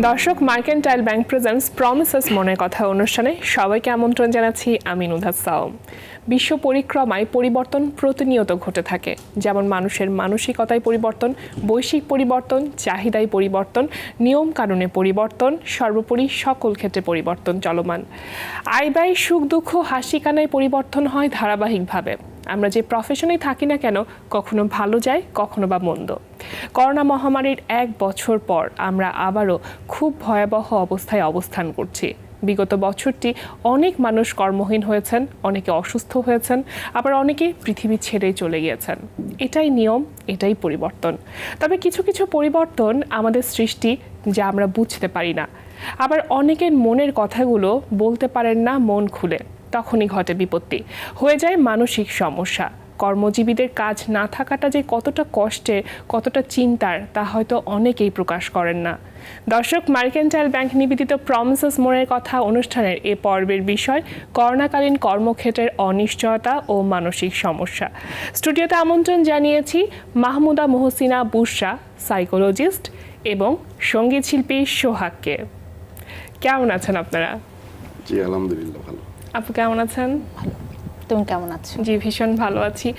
দর্শক, mercantile bank presents promises মনের কথা অনুষ্ঠানে সবাইকে আমন্ত্রণ জানাচ্ছি আমি নুধা সাওম। বিশ্ব পরিক্রমায় পরিবর্তন প্রতিনিয়ত ঘটে থাকে, যেমন মানুষের মানসিকতায় পরিবর্তন, বৈশ্বিক পরিবর্তন, চাহিদায় পরিবর্তন, নিয়ম কানুনে পরিবর্তন, সর্বোপরি সকল ক্ষেত্রে পরিবর্তন চলমান। আয় ব্যয়, সুখ দুঃখ, হাসি কান্নায় পরিবর্তন হয় ধারাবাহিকভাবে। আমরা যে প্রফেশনেই থাকি না কেন, কখনো ভালো যায়, কখনো বা মন্দ। করোনা মহামারীর 1 বছর পর আমরা আবারও খুব ভয়াবহ অবস্থায় অবস্থান করছি। বিগত বছরটি অনেক মানুষ কর্মহীন হয়েছেন, অনেকে অসুস্থ হয়েছেন, আবার অনেকে পৃথিবী ছেড়েই চলে গিয়েছেন। এটাই নিয়ম, এটাই পরিবর্তন। তবে কিছু কিছু পরিবর্তন আমাদের সৃষ্টি, যা আমরা বুঝতে পারি না। আবার অনেকের মনের কথাগুলো বলতে পারেন না মন খুলে, তখনই ঘটে বিপত্তি, হয়ে যায় মানসিক সমস্যা। কর্মজীবীদের কাজ না থাকাটা যে কতটা কষ্টের, কতটা চিন্তার, তা হয়তো অনেকেই প্রকাশ করেন না। দর্শক, মার্কেন্টাইল ব্যাংক নিবেদিত প্রমিসেস মনের কথা অনুষ্ঠানের এ পর্বের বিষয় করোনাকালীন কর্মক্ষেত্রের অনিশ্চয়তা ও মানসিক সমস্যা। স্টুডিওতে আমন্ত্রণ জানিয়েছি মাহমুদা মহসিনা বুশরা, সাইকোলজিস্ট, এবং সঙ্গীত শিল্পী সোহাগকে। কেমন আছেন আপনারা? জি, আলহামদুলিল্লাহ ভালো। আপু কেমন আছেন? ভালো। তুমি কেমন আছো? জি, ভীষণ ভালো আছি।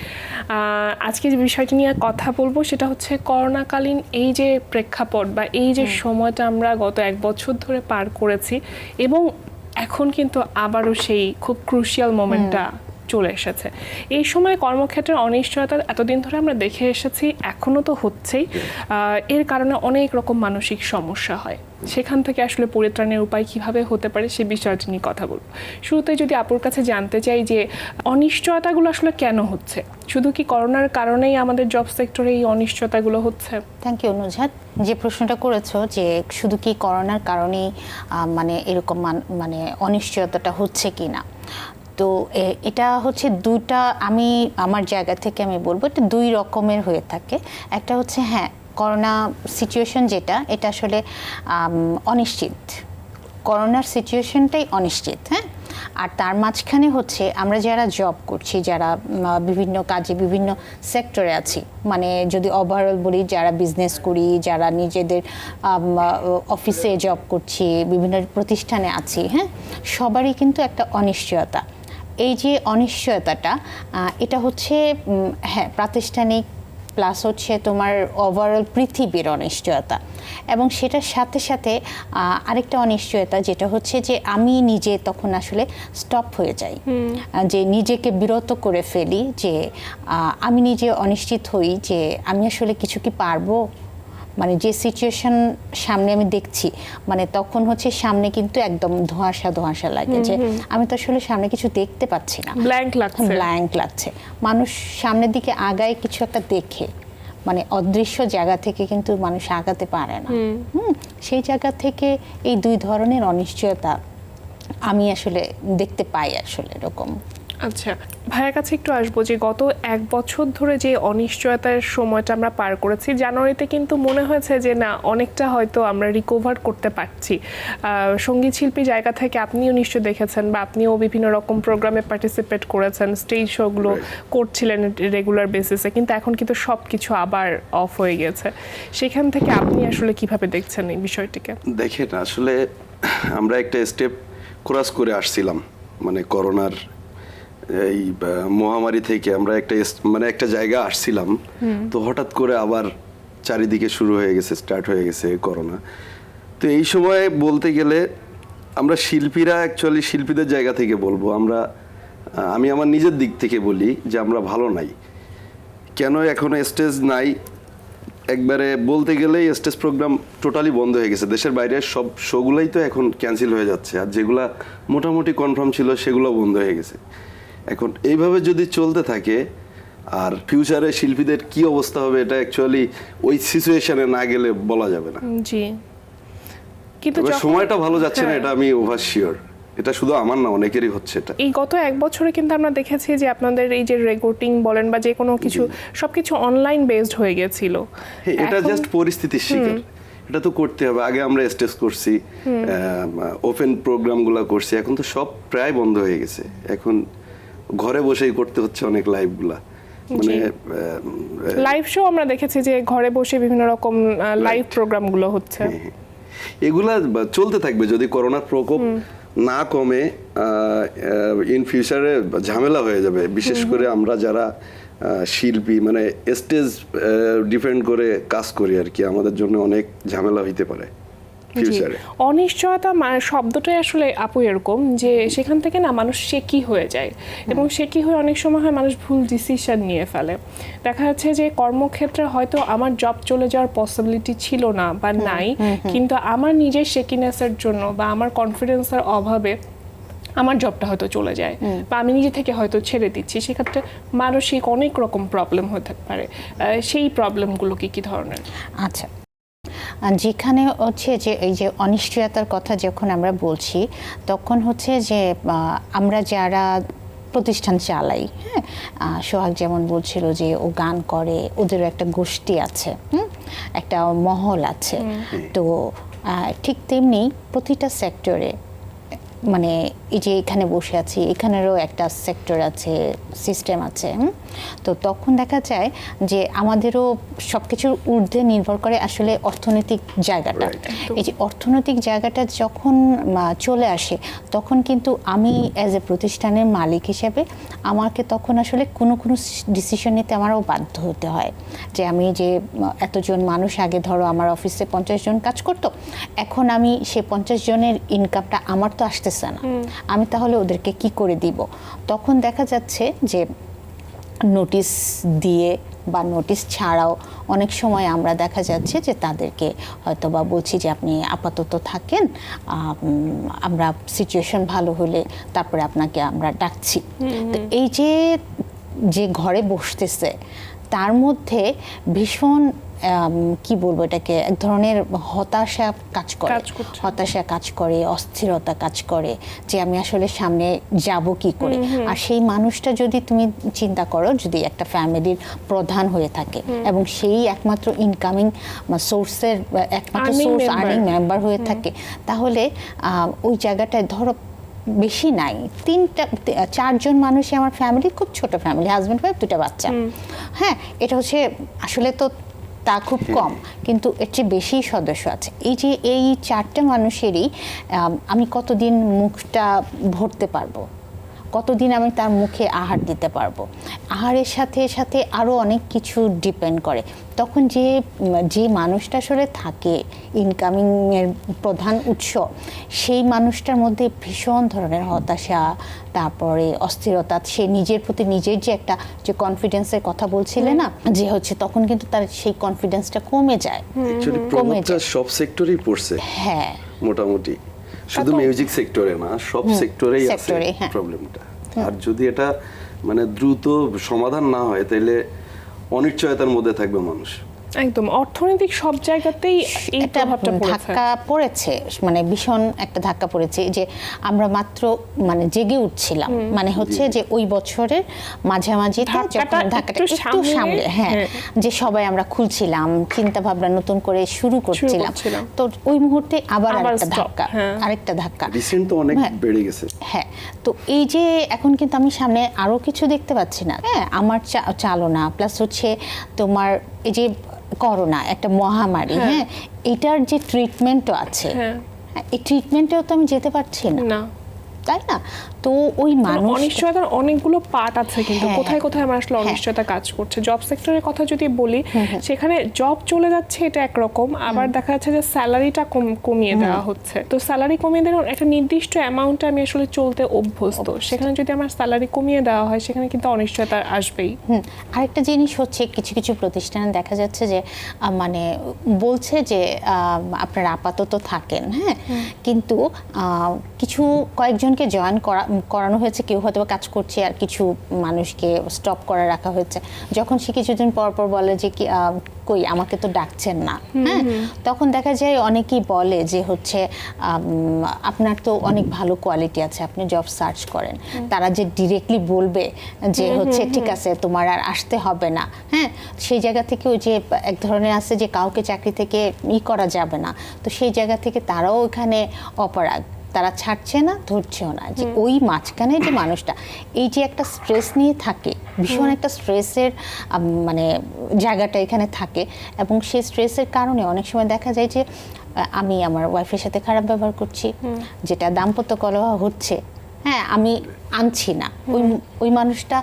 আজকে যে বিষয়টি নিয়ে কথা বলবো সেটা হচ্ছে করোনাকালীন এই যে প্রেক্ষাপট বা এই যে সময়টা আমরা গত 1 বছর ধরে পার করেছি, এবং এখন কিন্তু আবারও সেই খুব ক্রুশিয়াল মোমেন্টটা চলে এসেছে। এই সময় কর্মক্ষেত্রের অনিশ্চয়তা এতদিন ধরে আমরা দেখে এসেছি, এখনো তো হচ্ছেই। এর কারণে অনেক রকম মানসিক সমস্যা হয়। সেখান থেকে আসলে পরিত্রাণের উপায় কিভাবে হতে পারে সে বিষয়টি নিয়ে কথা বলবো। শুরুতে যদি আপুর কাছে জানতে চাই যে অনিশ্চয়তাগুলো আসলে কেন হচ্ছে? শুধু কি করোনার কারণেই আমাদের জব সেক্টরে এই অনিশ্চয়তাগুলো হচ্ছে? থ্যাংক ইউ নুজাত, যে প্রশ্নটা করেছো যে শুধু কি করোনার কারণেই মানে এরকম মানে অনিশ্চয়তাটা হচ্ছে কি না। তো এটা হচ্ছে দুটা, আমি আমার জায়গা থেকে আমি বলবো এটা 2 রকমের হয়ে থাকে। একটা হচ্ছে করোনা সিচুয়েশন, যেটা এটা আসলে অনিশ্চিত, করোনার সিচুয়েশনটাই অনিশ্চিত। আর তার মাঝখানে হচ্ছে আমরা যারা জব করছি, যারা বিভিন্ন কাজে বিভিন্ন সেক্টরে আছি, মানে যদি ওভারঅল বলি, যারা বিজনেস করি, যারা নিজেদের অফিসে জব করছি, বিভিন্ন প্রতিষ্ঠানে আছি, সবারই কিন্তু একটা অনিশ্চয়তা। এই যে অনিশ্চয়তাটা, এটা হচ্ছে প্রাতিষ্ঠানিক প্লাস হচ্ছে তোমার ওভারঅল পৃথিবীর অনিশ্চয়তা। এবং সেটার সাথে সাথে আরেকটা অনিশ্চয়তা, যেটা হচ্ছে যে আমি নিজে তখন আসলে স্টপ হয়ে যাই, যে নিজেকে বিরত করে ফেলি, যে আমি নিজে অনিশ্চিত হই যে আমি আসলে কিছু কি পারবো। মানে যে সিচুয়েশন সামনে আমি দেখছি, মানে তখন হচ্ছে সামনে কিন্তু একদম ধোঁয়াশা লাগে, যে আমি তো আসলে সামনে কিছু দেখতে পাচ্ছি না, ব্ল্যাঙ্ক লাগছে। মানুষ সামনের দিকে আগায় কিছু একটা দেখে, মানে অদৃশ্য জায়গা থেকে কিন্তু মানুষ আগাতে পারে না। সেই জায়গা থেকে এই 2 ধরনের অনিশ্চয়তা আমি আসলে দেখতে পাই আসলে এরকম। আচ্ছা, ভাইয়ের কাছে একটু আসবো যে গত 1 বছর ধরে যে অনিশ্চয়তার সময়টা আমরা পার করেছি, জানুয়ারিতে কিন্তু মনে হয়েছে যে না, অনেকটা হয়তো আমরা রিকভার করতে পারছি। সঙ্গীত শিল্পী জায়গা থেকে আপনিও নিশ্চয় দেখেছেন, বা আপনিও বিভিন্ন রকম প্রোগ্রামে পার্টিসিপেট করেছেন, স্টেজ শোগুলো করছিলেন রেগুলার বেসিসে, কিন্তু এখন কিন্তু সব কিছু আবার অফ হয়ে গেছে। সেখান থেকে আপনি আসলে কিভাবে দেখছেন এই বিষয়টিকে? দেখেন, আসলে আমরা একটা স্টেপ ক্রস করে আসছিলাম, মানে করোনার এই মহামারী থেকে আমরা একটা জায়গা আসছিলাম। তো হঠাৎ করে আবার চারিদিকে শুরু হয়ে গেছে, স্টার্ট হয়ে গেছে করোনা। তো এই সময় বলতে গেলে আমরা শিল্পীরা, অ্যাকচুয়ালি শিল্পীদের জায়গা থেকে বলবো, আমি আমার নিজের দিক থেকে বলি যে আমরা ভালো নাই। কেন এখনো স্টেজ নাই? একবারে বলতে গেলেই স্টেজ প্রোগ্রাম টোটালি বন্ধ হয়ে গেছে। দেশের বাইরের সব শোগুলোই তো এখন ক্যান্সেল হয়ে যাচ্ছে, আর যেগুলা মোটামুটি কনফার্ম ছিল সেগুলো বন্ধ হয়ে গেছে। এখন এইভাবে যদি চলতে থাকে, আর ফিউচারে শিল্পীদের কি অবস্থা হবে, এটা অ্যাকচুয়ালি ওই সিচুয়েশনে না গেলে বলা যাবে না। জি, কিন্তু সময়টা ভালো যাচ্ছে না, এটা আমি ওভার শিওর। এটা শুধু আমার না, অনেকেরই হচ্ছে এটা। এই গত 1 বছরে কিন্তু আমরা দেখেছি যে আপনাদের এই যে রেকর্ডিং বলেন বা যে কোনো কিছু, সবকিছু অনলাইন বেসড হয়ে গেছিল। এটা জাস্ট পরিস্থিতির শিকার, এটা তো করতে হবে। আগে আমরা স্টেজ করছি, ওপেন প্রোগ্রামগুলো করছি, এখন তো সব প্রায় বন্ধ হয়ে গেছে। এখন ঘরে বসেই করতে হচ্ছে অনেক লাইভগুলা, মানে লাইভ শো আমরা দেখেছি যে ঘরে বসে বিভিন্ন রকম লাইভ প্রোগ্রামগুলো হচ্ছে। এগুলা চলতে থাকবে যদি করোনার প্রকোপ না কমে। ইন ফিউচারে ঝামেলা হয়ে যাবে, বিশেষ করে আমরা যারা শিল্পী মানে স্টেজ ডিপেন্ড করে কাজ করি আর কি, আমাদের জন্য অনেক ঝামেলা হইতে পারে ফিউচারে। অনিশ্চয়তা শব্দটাই আসলে আপু এরকম যে সেখান থেকে না মানুষ শেকি হয়ে যায়, এবং শেকি হয়ে অনেক সময় হয় মানুষ ভুল ডিসিশন নিয়ে ফেলে। দেখা যাচ্ছে যে কর্মক্ষেত্রে হয়তো আমার জব চলে যাওয়ার পসিবিলিটি ছিল না বা নাই, কিন্তু আমার নিজের শেকিনেসের জন্য বা আমার কনফিডেন্সের অভাবে আমার জবটা হয়তো চলে যায়, বা আমি নিজে থেকে হয়তো ছেড়ে দিচ্ছি। সেক্ষেত্রে মানসিক অনেক রকম প্রবলেম হতে পারে। সেই প্রবলেমগুলো কি ধরনের? আচ্ছা, যেখানে হচ্ছে যে এই যে অনিশ্চয়তার কথা যখন আমরা বলছি, তখন হচ্ছে যে আমরা যারা প্রতিষ্ঠান চালাই, হ্যাঁ, সোহাগ যেমন বলছিল যে ও গান করে, ওদেরও একটা গোষ্ঠী আছে, একটা মহল আছে। তো ঠিক তেমনি প্রতিটা সেক্টরে, মানে এই যে এখানে বসে আছি, এখানেরও একটা সেক্টর আছে, সিস্টেম আছে। তো তখন দেখা যায় যে আমাদেরও সব কিছুর ঊর্ধ্বে নির্ভর করে আসলে অর্থনৈতিক জায়গাটা। এই যে অর্থনৈতিক জায়গাটা যখন চলে আসে, তখন কিন্তু আমি অ্যাজ এ প্রতিষ্ঠানের মালিক হিসেবে আমাকে তখন আসলে কোনো ডিসিশন নিতে আমারও বাধ্য হতে হয়। যে আমি যে এতজন মানুষ, আগে ধরো আমার অফিসে 50 জন কাজ করতো, এখন আমি সে 50 জনের ইনকামটা আমার তো আসতেছে না, আমি তাহলে ওদেরকে কি করে দিব? তখন দেখা যাচ্ছে যে নোটিশ দিয়ে বা নোটিশ ছাড়াও অনেক সময় আমরা দেখা যাচ্ছে যে তাদেরকে হয়তো বা বলছি যে আপনি আপাতত থাকেন, আমরা সিচুয়েশন ভালো হলে তারপরে আপনাকে আমরা ডাকছি। তো এই যে ঘরে বসতেছে, তার মধ্যে ভীষণ কি বলবো এটাকে, এক ধরনের হতাশা কাজ করে, অস্থিরতা কাজ করে যে আমি আসলে সামনে যাব কি করে। আর সেই মানুষটা যদি তুমি চিন্তা করো, যদি একটা ফ্যামিলির প্রধান হয়ে থাকে এবং সেই একমাত্র ইনকামিং সোর্সের একমাত্র সোর্স আর্নিং মেম্বার হয়ে থাকে, তাহলে ওই জায়গাটায় ধরো বেশি নাই, 4জন মানুষই আমার ফ্যামিলি, খুব ছোট ফ্যামিলি, হাজব্যান্ড ওয়াইফ, 2টা বাচ্চা। হ্যাঁ, এটা হচ্ছে আসলে তো তা খুব কম, কিন্তু এর চেয়ে বেশি সদস্য আছে। এই 4টে মানুষেরই আমি কতদিন মুখটা ভরতে পারবো, কতদিন আমি তার মুখে আহার দিতে পারবো। আহারের সাথে সাথে আরও অনেক কিছু ডিপেন্ড করে। তখন যে মানুষটা আসলে থাকে ইনকামিংয়ের প্রধান উৎস, সেই মানুষটার মধ্যে ভীষণ ধরনের হতাশা, তারপরে অস্থিরতা, সে নিজের প্রতি নিজের যে একটা যে কনফিডেন্সের কথা বলছিলে না, যে হচ্ছে তখন কিন্তু তার সেই কনফিডেন্সটা কমে যায়। সব সেক্টরেই পড়ছে, হ্যাঁ, মোটামুটি শুধু মিউজিক সেক্টরে না, সব সেক্টরেই আছে প্রবলেমটা। আর যদি এটা মানে দ্রুত সমাধান না হয়, তাহলে অনিশ্চয়তার মধ্যে থাকবে মানুষ। একদম, অর্থনৈতিক সব জায়গাতেই এই প্রভাবটা ধাক্কা পড়েছে, মানে ভীষণ একটা ধাক্কা পড়েছে। যে আমরা মাত্র মানে জেগে উঠছিলাম, মানে হচ্ছে যে ওই বছরের মাঝামাঝি যখন ধাক্কাটা একটু সামনে, হ্যাঁ, যে সবাই আমরা খুলছিলাম, চিন্তা ভাবনা নতুন করে শুরু করছিলাম, তো ওই মুহূর্তে আবার আরেকটা ধাক্কা রিসেন্ট তো অনেক বেড়ে গেছে। হ্যাঁ, তো এই যে এখন কিন্তু আমি সামনে আরো কিছু দেখতে পাচ্ছি না। হ্যাঁ, আমার চালনা প্লাস হচ্ছে তোমার এই যে করোনা একটা মহামারী, হ্যাঁ, এটার যে ট্রিটমেন্টও আছে, এই ট্রিটমেন্টেও তো আমি যেতে পারছি না, তাই না? তো ওই মানুষ অনিশ্চয়তার অনেকগুলো পার্ট আছে, কিন্তু কোথায় কোথায় আমার আসলে অনিশ্চয়তা কাজ করছে। জব সেক্টরের কথা যদি বলি, সেখানে জব চলে যাচ্ছে, এটা একরকম, আবার দেখা যাচ্ছে যে স্যালারিটা কমিয়ে দেওয়া হচ্ছে। তো স্যালারি কমিয়ে দেওয়ার একটা নির্দিষ্ট অ্যামাউন্টে আমি আসলে চলতে অভ্যস্ত, সেখানে যদি আমার স্যালারি কমিয়ে দেওয়া হয়, সেখানে কিন্তু অনিশ্চয়তা আসবেই। আরেকটা জিনিস হচ্ছে, কিছু কিছু প্রতিষ্ঠানে দেখা যাচ্ছে যে মানে বলছে যে আপনারা আপাতত থাকেন, হ্যাঁ, কিন্তু কিছু কয়েকজনকে জয়েন করানো হয়েছে, কেউ হয়তো কাজ করছে, আর কিছু মানুষকে স্টপ করে রাখা হয়েছে। যখন সে কিছুদিন পর পর বলে যে কি কই আমাকে তো ডাকছেন না, হ্যাঁ, তখন দেখা যায় অনেকেই বলে যে হচ্ছে আপনার তো অনেক ভালো কোয়ালিটি আছে, আপনি জব সার্চ করেন। তারা যে ডিরেক্টলি বলবে যে হচ্ছে ঠিক আছে তোমার আর আসতে হবে না, হ্যাঁ, সেই জায়গা থেকে ওই যে এক ধরনের আছে যে কাউকে চাকরি থেকে করা যাবে না, তো সেই জায়গা থেকে তারাও ওখানে অপরাগ, তারা ছাড়ছে না, ধরছেও না। যে ওই মাঝখানে যে মানুষটা এই যে একটা স্ট্রেস নিয়ে থাকে, ভীষণ একটা স্ট্রেসের মানে জায়গাটা এখানে থাকে, এবং সেই স্ট্রেসের কারণে অনেক সময় দেখা যায় যে আমি আমার ওয়াইফের সাথে খারাপ ব্যবহার করছি, যেটা দাম্পত্য কলহ হচ্ছে, হ্যাঁ আমি আনছি না, ওই মানুষটা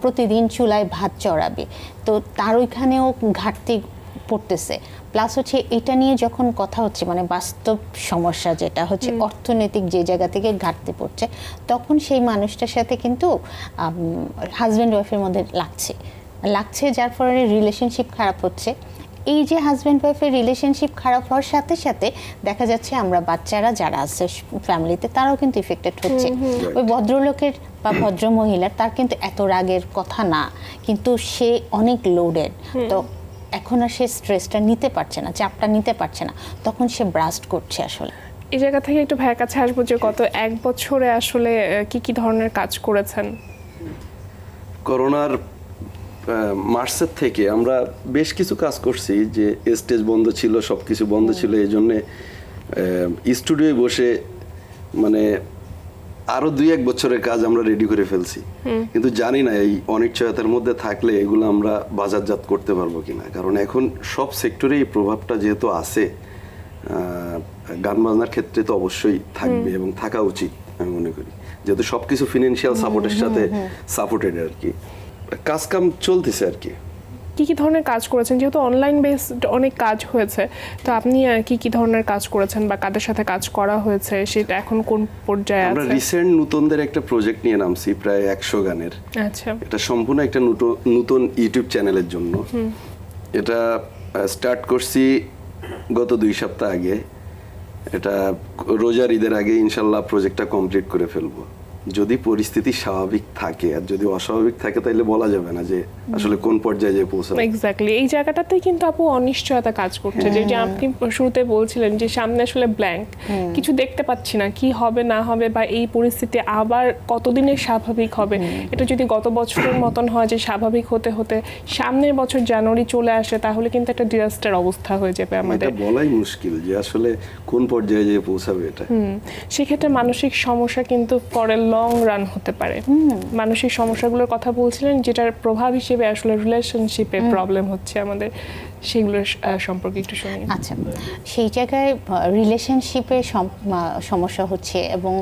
প্রতিদিন চুলায় ভাত চড়াবে, তো তার ওইখানেও ঘাটতি পড়তেছে। প্লাস হচ্ছে এটা নিয়ে যখন কথা হচ্ছে মানে বাস্তব সমস্যা যেটা হচ্ছে অর্থনৈতিক যে জায়গা থেকে ঘাটতি পড়ছে, তখন সেই মানুষটার সাথে কিন্তু হাজব্যান্ড ওয়াইফের মধ্যে লাগছে, যার ফলে রিলেশনশিপ খারাপ হচ্ছে। এই যে হাজব্যান্ড ওয়াইফের রিলেশনশিপ খারাপ হওয়ার সাথে সাথে দেখা যাচ্ছে আমরা বাচ্চারা যারা আছে ফ্যামিলিতে তারাও কিন্তু ইফেক্টেড হচ্ছে। ওই ভদ্রলোকের বা ভদ্র মহিলার তার কিন্তু এত রাগের কথা না, কিন্তু সে অনেক লোডেড, তো এখন আর সে স্ট্রেসটা নিতে পারছে না, চাপটা নিতে পারছে না, তখন সে ব্রাস্ট করছে। আসলে এই জায়গা থেকে একটু ভাইয়ের কাছে আসবো যে গত 1 বছরে আসলে কি ধরনের কাজ করেছেন? করোনার মার্চের থেকে আমরা বেশ কিছু কাজ করছি, যে স্টেজ বন্ধ ছিল, সব কিছু বন্ধ ছিল, এই জন্যে স্টুডিওয়ে বসে মানে আরো 2-1 বছরের কাজ আমরা রেডি করে ফেলছি, কিন্তু জানি না এই অনিশ্চয়তার মধ্যে থাকলে এগুলো আমরা বাজারজাত করতে পারবো কিনা। কারণ এখন সব সেক্টরে এই প্রভাবটা যেহেতু আছে, গান বাজনার ক্ষেত্রে তো অবশ্যই থাকবে এবং থাকা উচিত আমি মনে করি, যেহেতু সবকিছু ফিনান্সিয়াল সাপোর্টের সাথে সাপোর্টেড আর কি। কাজ কাম চলতেছে আর কি। কি ধরনের কাজ করেছেন, যেহেতু অনলাইন বেসড অনেক কাজ হয়েছে, তো আপনি কি ধরনের কাজ করেছেন বা কাদের সাথে কাজ করা হয়েছে, সেটা এখন কোন পর্যায়ে আছে? আমরা রিসেন্ট নতুনদের একটা প্রজেক্ট নিয়ে নামছি, প্রায় 100 গানের। আচ্ছা, এটা সম্পূর্ণ একটা নতুন ইউটিউব চ্যানেলের জন্য। এটা স্টার্ট করছি গত 2 সপ্তাহ আগে। এটা রোজার ঈদের আগে ইনশাল্লাহ প্রজেক্টটা কমপ্লিট করে ফেলবো, যদি পরিস্থিতি স্বাভাবিক থাকে। আর যদি অস্বাভাবিক থাকে তাহলে বলা যাবে না যে আসলে কোন পর্যায়ে যে পৌঁছাবে। এক্স্যাক্টলি, এই জায়গাটাতেই কিন্তু আপু অনিশ্চয়তা কাজ করছে, যে আপনি শুরুতে বলছিলেন যে সামনে আসলে ব্ল্যাঙ্ক, কিছু দেখতে পাচ্ছি না, কি হবে না হবে, বা এই পরিস্থিতি আবার কতদিনে স্বাভাবিক হবে। এটা যদি গত বছরের মতন হয় যে স্বাভাবিক হতে হতে সামনের বছর জানুয়ারি চলে আসে, তাহলে কিন্তু একটা ডিজাস্টার অবস্থা হয়ে যাবে আমাদের। এটা বলাই মুশকিল যে আসলে কোন পর্যায়ে যে পৌঁছাবে এটা। সেক্ষেত্রে মানসিক সমস্যা কিন্তু পরে লং রান হতে পারে। মানসিক সমস্যাগুলোর কথা বলছিলেন, যেটার প্রভাব হিসেবে আসলে রিলেশনশিপে প্রবলেম হচ্ছে আমাদের, সেগুলোর সম্পর্কে একটু শুনি। আচ্ছা, সেই জায়গায় রিলেশনশিপে সমস্যা হচ্ছে এবং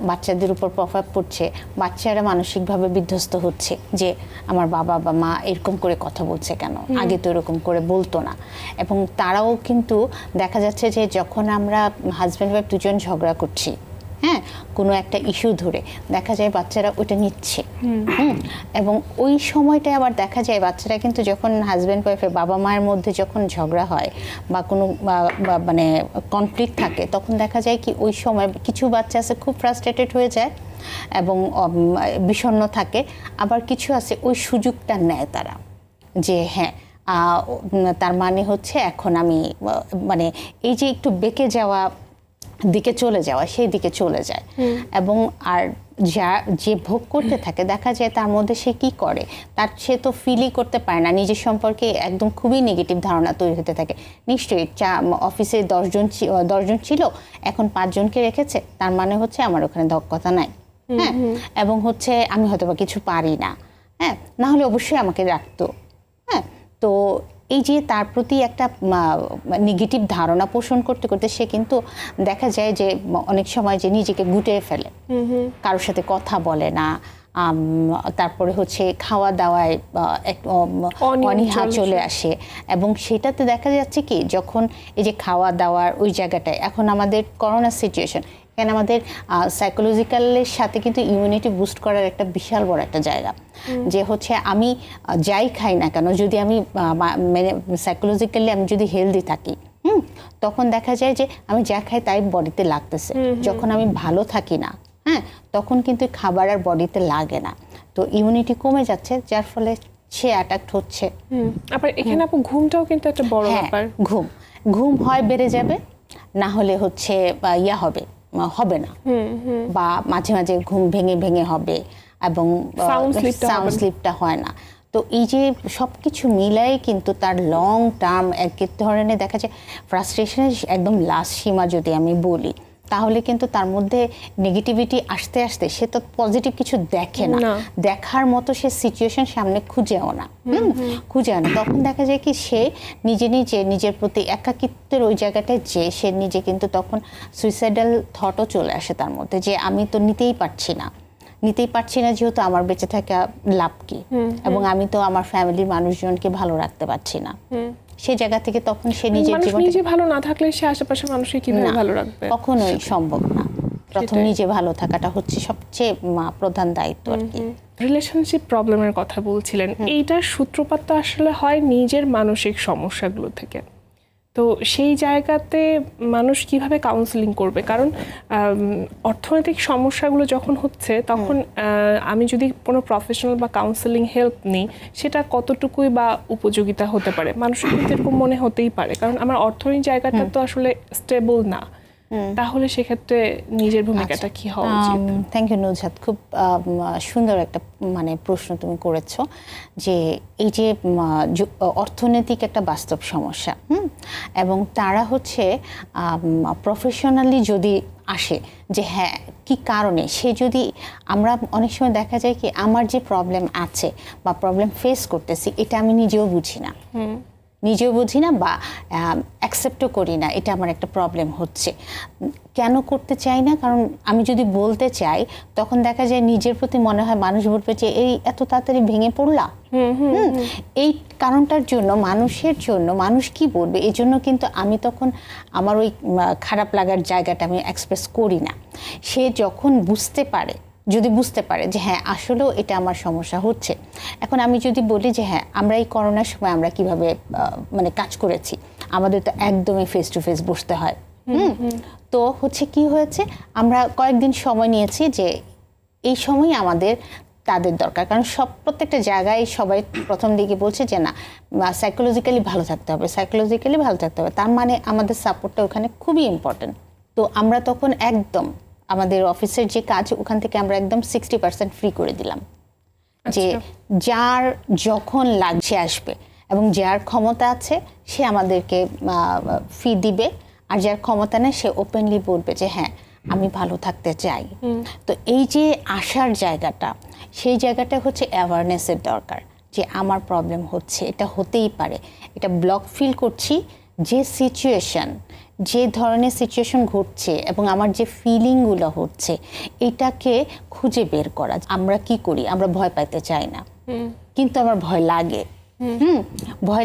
বাচ্চাদের উপর প্রভাব পড়ছে। বাচ্চারা মানসিকভাবে বিধ্বস্ত হচ্ছে যে আমার বাবা বা মা এরকম করে কথা বলছে কেন, আগে তো এরকম করে বলতো না। এবং তারাও কিন্তু দেখা যাচ্ছে যে যখন আমরা হাজব্যান্ড ওয়াইফ দুজন ঝগড়া করছি, হ্যাঁ, কোনো একটা ইস্যু ধরে দেখা যায় বাচ্চারা ওটা নিচ্ছে, এবং ওই সময়টায় আবার দেখা যায় বাচ্চারা কিন্তু যখন হাজব্যান্ড ওয়াইফের বাবা মায়ের মধ্যে যখন ঝগড়া হয় বা কোনো মানে কনফ্লিক্ট থাকে, তখন দেখা যায় কি ওই সময় কিছু বাচ্চা আছে খুব ফ্রাস্ট্রেটেড হয়ে যায় এবং বিষণ্ণ থাকে, আবার কিছু আছে ওই সুযোগটা নেয় তারা, যে হ্যাঁ তার মানে হচ্ছে এখন আমি মানে এই যে একটু বেঁকে যাওয়া দিকে চলে যাওয়া, সেই দিকে চলে যায়। এবং আর যে ভোগ করতে থাকে দেখা যায় তার মধ্যে সে কি করে, সে তো ফিলই করতে পারে না, নিজের সম্পর্কে একদম খুবই নেগেটিভ ধারণা তৈরি হতে থাকে। নিশ্চয়ই অফিসে 10 জন ছিল, এখন 5 জনকে রেখেছে, তার মানে হচ্ছে আমার ওখানে দক্ষতা নাই, হ্যাঁ, এবং হচ্ছে আমি হয়তো বা কিছু পারি না, হ্যাঁ, না হলে অবশ্যই আমাকে রাখতো, হ্যাঁ। তো এই যে তার প্রতি একটা নেগেটিভ ধারণা পোষণ করতে করতে সে কিন্তু দেখা যায় যে অনেক সময় যে নিজেকে গুটিয়ে ফেলে, কারোর সাথে কথা বলে না, তারপরে হচ্ছে খাওয়া দাওয়ায় অনীহা চলে আসে। এবং সেটাতে দেখা যাচ্ছে কি যখন এই যে খাওয়া দাওয়ার ওই জায়গাটায়, এখন আমাদের করোনা সিচুয়েশন, কেন আমাদের সাইকোলজিক্যালের সাথে কিন্তু ইমিউনিটি বুস্ট করার একটা বিশাল বড় একটা জায়গা, যে হচ্ছে আমি যাই খাই না কেন, যদি আমি মানে সাইকোলজিক্যালি আমি যদি হেলদি থাকি, তখন দেখা যায় যে আমি যা খাই তাই বডিতে লাগতেছে। যখন আমি ভালো থাকি না, হ্যাঁ, তখন কিন্তু খাবার আর বডিতে লাগে না, তো ইমিউনিটি কমে যাচ্ছে, যার ফলে সে অ্যাটাক হচ্ছে। আবার এখানে আপু ঘুমটাও কিন্তু একটা বড় ব্যাপার। ঘুম হয় বেড়ে যাবে, না হলে হচ্ছে হবে না, বা মাঝে মাঝে ঘুম ভেঙে ভেঙে হবে এবং সাউন্ড স্লিপটা হয় না। তো এই যে সব কিছু মিলাই কিন্তু তার লং টার্ম এক ধরনের দেখা যায় ফ্রাস্ট্রেশনের একদম লাস্ট সীমা যদি আমি বলি, তাহলে কিন্তু তার মধ্যে নেগেটিভিটি আসতে আসতে সে তো পজিটিভ কিছু দেখে না, না। দেখার মতো সে সিচুয়েশন সামনে খুঁজেও না, খুঁজেও না। তখন দেখা যায় কি সে নিজে নিজে নিজের প্রতি একাকিত্বের ওই জায়গাটায় যে সে নিজে কিন্তু তখন সুইসাইডাল থটও চলে আসে তার মধ্যে, যে আমি তো নিতেই পারছি না যেহেতু আমার বেঁচে থাকা লাভ কি, এবং আমি তো আমার ফ্যামিলির মানুষজনকে ভালো রাখতে পারছি না। সেই জায়গা থেকে তখন সে নিজের মানুষ জীবন নিজে ভালো না থাকলে সে আশেপাশের মানুষকে কিভাবে ভালো রাখবে? কখনোই সম্ভব না। প্রথম সেটাই। নিজে ভালো থাকাটা হচ্ছে সবচেয়ে প্রধান দায়িত্ব আর কি। রিলেশনশিপ প্রবলেমের কথা বলছিলেন, এইটার সূত্রপাত তো আসলে হয় নিজের মানসিক সমস্যাগুলো থেকে। তো সেই জায়গাতে মানুষ কিভাবে কাউন্সেলিং করবে? কারণ অর্থনৈতিক সমস্যাগুলো যখন হচ্ছে তখন আমি যদি কোনো প্রফেশনাল বা কাউন্সেলিং হেল্প নিই, সেটা কতটুকুই বা উপযোগিতা হতে পারে? মানুষের কিন্তু এরকম মনে হতেই পারে, কারণ আমার অর্থনৈতিক জায়গাটা তো আসলে স্টেবল না। তাহলে সেক্ষেত্রে নিজের ভূমিকাটা কি হওয়া উচিত? থ্যাংক ইউ নুজহাত, খুব সুন্দর একটা প্রশ্ন তুমি করেছো, যে এই যে অর্থনৈতিক একটা বাস্তব সমস্যা, এবং তারা হচ্ছে প্রফেশনালি যদি আসে যে হ্যাঁ কি কারণে সে, যদি আমরা অনেক সময় দেখা যায় কি আমার যে প্রবলেম আছে বা প্রবলেম ফেস করতেছি এটা আমি নিজেও বুঝি না বা অ্যাকসেপ্টও করি না, এটা আমার একটা প্রবলেম হচ্ছে। কেন করতে চাই না? কারণ আমি যদি বলতে চাই তখন দেখা যায় নিজের প্রতি মনে হয় মানুষ বলবে যে এই এত তাড়াতাড়ি ভেঙে পড়লা। এই কারণটার জন্য মানুষ কি বলবে, এই জন্য কিন্তু আমি তখন আমার ওই খারাপ লাগার জায়গাটা আমি এক্সপ্রেস করি না। সে যখন যদি বুঝতে পারে যে হ্যাঁ আসলেও এটা আমার সমস্যা হচ্ছে। এখন আমি যদি বলি যে হ্যাঁ আমরা এই করোনার সময় আমরা কিভাবে কাজ করেছি, আমাদের তো একদমই ফেস টু ফেস বসতে হয়। তো হচ্ছে কি হয়েছে, আমরা কয়েকদিন সময় নিয়েছি যে এই সময় আমাদের তাদের দরকার, কারণ প্রত্যেকটা জায়গায় সবাই প্রথম দিকে বলছে যে না সাইকোলজিক্যালি ভালো থাকতে হবে, তার মানে আমাদের সাপোর্টটা ওখানে খুবই ইম্পর্টেন্ট। তো আমরা তখন একদম আমাদের অফিসের যে কাজ ওখান থেকে আমরা একদম 60% ফ্রি করে দিলাম, যে যার যখন লাগছে আসবে, এবং যার ক্ষমতা আছে সে আমাদেরকে ফি দিবে, আর যার ক্ষমতা নেই সে ওপেনলি বলবে যে হ্যাঁ আমি ভালো থাকতে চাই। তো এই যে আসার জায়গাটা, সেই জায়গাটা হচ্ছে অ্যাওয়ারনেসের দরকার, যে আমার প্রবলেম হচ্ছে, এটা হতেই পারে, এটা ব্লক ফিল করছি, যে ধরনের সিচুয়েশন ঘটছে এবং আমার যে ফিলিংগুলো হচ্ছে এটাকে খুঁজে বের করা। আমরা কি করি, আমরা ভয় পাইতে চাই না, কিন্তু আমার ভয়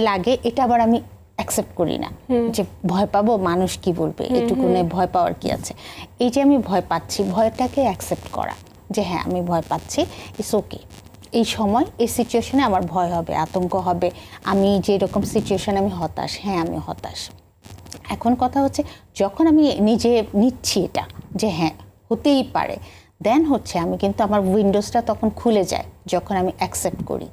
লাগে, এটা আবার আমি অ্যাকসেপ্ট করি না যে ভয় পাবো, মানুষ কি বলবে, এটুকুনে ভয় পাওয়ার কি আছে। এই যে আমি ভয় পাচ্ছি, ভয়টাকে অ্যাকসেপ্ট করা যে হ্যাঁ আমি ভয় পাচ্ছি, ইটস ওকে। এই সময় এই সিচুয়েশনে আমার ভয় হবে, আতঙ্ক হবে, আমি যেরকম সিচুয়েশনে আমি হতাশ, হ্যাঁ আমি হতাশ। এখন কথা হচ্ছে যখন আমি নিজে নিচ্ছি এটা যে হ্যাঁ হতেই পারে, দেন হচ্ছে আমি কিন্তু আমার উইন্ডোজটা তখন খুলে যায় যখন আমি অ্যাকসেপ্ট করি।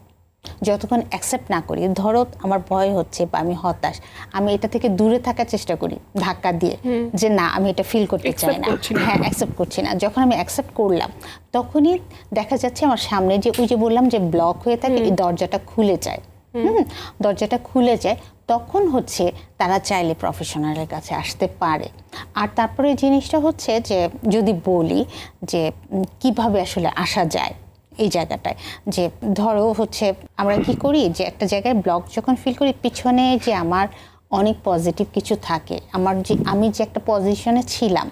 যতক্ষণ অ্যাকসেপ্ট না করি, ধরো আমার ভয় হচ্ছে বা আমি হতাশ, আমি এটা থেকে দূরে থাকার চেষ্টা করি ধাক্কা দিয়ে, যে না আমি এটা ফিল করতে চাই না, হ্যাঁ অ্যাকসেপ্ট করছি না। যখন আমি অ্যাকসেপ্ট করলাম তখনই দেখা যাচ্ছে আমার সামনে যে ওই যে বললাম যে ব্লক হয়ে থাকে, এই দরজাটা খুলে যায়। দরজাটা খুলে যায়, তখন হচ্ছে তারা চাইলে প্রফেশনালের কাছে আসতে পারে। আর তারপরে জিনিসটা হচ্ছে যে যদি বলি যে কিভাবে আসলে আসা যায় এই জায়গাটায়, যে ধরো হচ্ছে আমরা কি করি যে একটা জায়গায় ব্লক যখন ফিল করি, পিছনে যে আমার অনেক পজিটিভ কিছু থাকে, আমি যে একটা পজিশনে ছিলাম,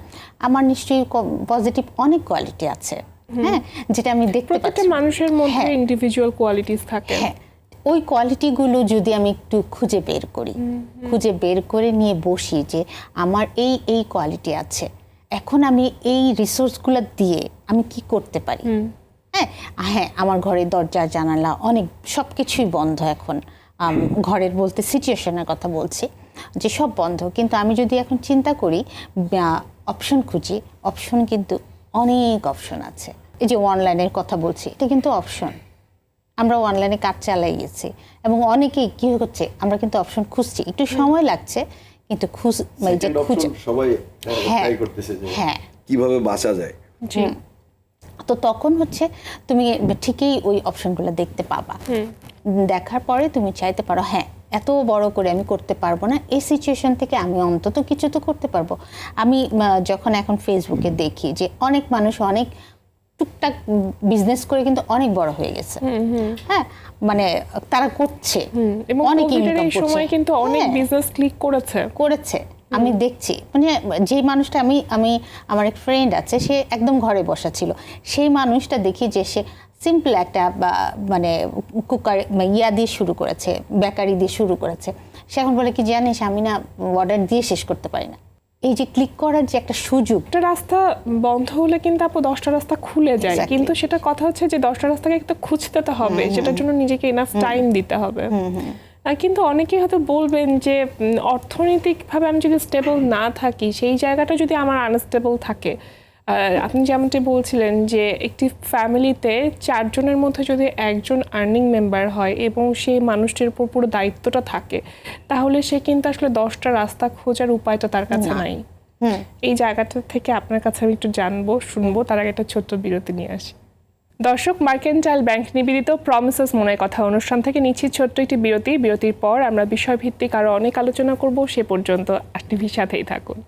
আমার নিশ্চয়ই পজিটিভ অনেক কোয়ালিটি আছে, হ্যাঁ, যেটা আমি দেখতে পাচ্ছি। মানুষের মধ্যে ইন্ডিভিজুয়াল কোয়ালিটিস থাকে, হ্যাঁ, ওই কোয়ালিটিগুলো যদি আমি একটু খুঁজে বের করে নিয়ে বসি যে আমার এই কোয়ালিটি আছে, এখন আমি এই রিসোর্সগুলো দিয়ে আমি কি করতে পারি। হ্যাঁ আমার ঘরের দরজা জানালা অনেক সব কিছুই বন্ধ এখন, ঘরের বলতে সিচুয়েশনের কথা বলছি যে সব বন্ধ, কিন্তু আমি যদি এখন চিন্তা করি অপশন খুঁজি, অপশন কিন্তু অনেক অপশন আছে। এই যে অনলাইনের কথা বলছি, এটা কিন্তু অপশন, আমরা অনলাইনে কাজ চালাই গেছি, এবং অনেকেই কি হচ্ছে আমরা কিন্তু অপশন খুঁজছি, একটু সময় লাগছে কিন্তু সবাই ট্রাই করতেছে যে কিভাবে বাঁচা যায়। তো তখন হচ্ছে তুমি ঠিকই ওই অপশনগুলো দেখতে পাবা, দেখার পরে তুমি চাইতে পারো হ্যাঁ এত বড় করে আমি করতে পারবো না, এই সিচুয়েশন থেকে আমি অন্তত কিছু তো করতে পারবো। আমি যখন এখন ফেসবুকে দেখি যে অনেক মানুষ অনেক টুকটাক বিজনেস করে কিন্তু অনেক বড় হয়ে গেছে, হ্যাঁ, মানে তারা করছে এবং অনেক কোভিডের ইনকাম এই সময় কিন্তু অনেক বিজনেস ক্লিক করেছে। আমি দেখছি, মানে যে মানুষটা আমি আমার এক ফ্রেন্ড আছে, সে একদম ঘরে বসা ছিল, সেই মানুষটা দেখি যে সে সিম্পল একটা মানে কুকার ইয়া দিয়ে শুরু করেছে, বেকারি দিয়ে শুরু করেছে। সে এখন বলে কি জানিস, আমি না অর্ডার দিয়ে শেষ করতে পারি না। এই যে ক্লিক করার যে একটা সুযোগ, একটা রাস্তা বন্ধ হলে কিন্তু আপু 10টা রাস্তা খুলে যায়, Exactly. কিন্তু সেটা কথা হচ্ছে যে 10টা রাস্তাকে একটু খুঁজতে তো হবে, সেটার জন্য নিজেকে এনাফ টাইম দিতে হবে। কিন্তু অনেকেই হয়তো বলবেন যে অর্থনৈতিকভাবে আমি যদি স্টেবল না থাকি, সেই জায়গাটা যদি আমার আনস্টেবল থাকে, আপনি যেমনটি বলছিলেন যে একটি ফ্যামিলিতে 4 জনের মধ্যে যদি একজন আর্নিং মেম্বার হয় এবং সেই মানুষটির উপর পুরো দায়িত্বটা থাকে, তাহলে সে কিন্তু আসলে 10টা রাস্তা খোঁজার উপায়টা তার কাছে নাই। এই জায়গাটা থেকে আপনার কাছে আমি একটু জানবো, শুনবো, তার আগে একটা ছোট্ট বিরতি নিয়ে আসি। দর্শক, মার্কেন্টাইল ব্যাংক নিবেদিত প্রমিসেস মনের কথা অনুষ্ঠান থেকে নিচ্ছি ছোট্ট একটি বিরতি। বিরতির পর আমরা বিষয়ভিত্তিক আরো অনেক আলোচনা করব। সে পর্যন্ত টিভির সাথেই থাকুন।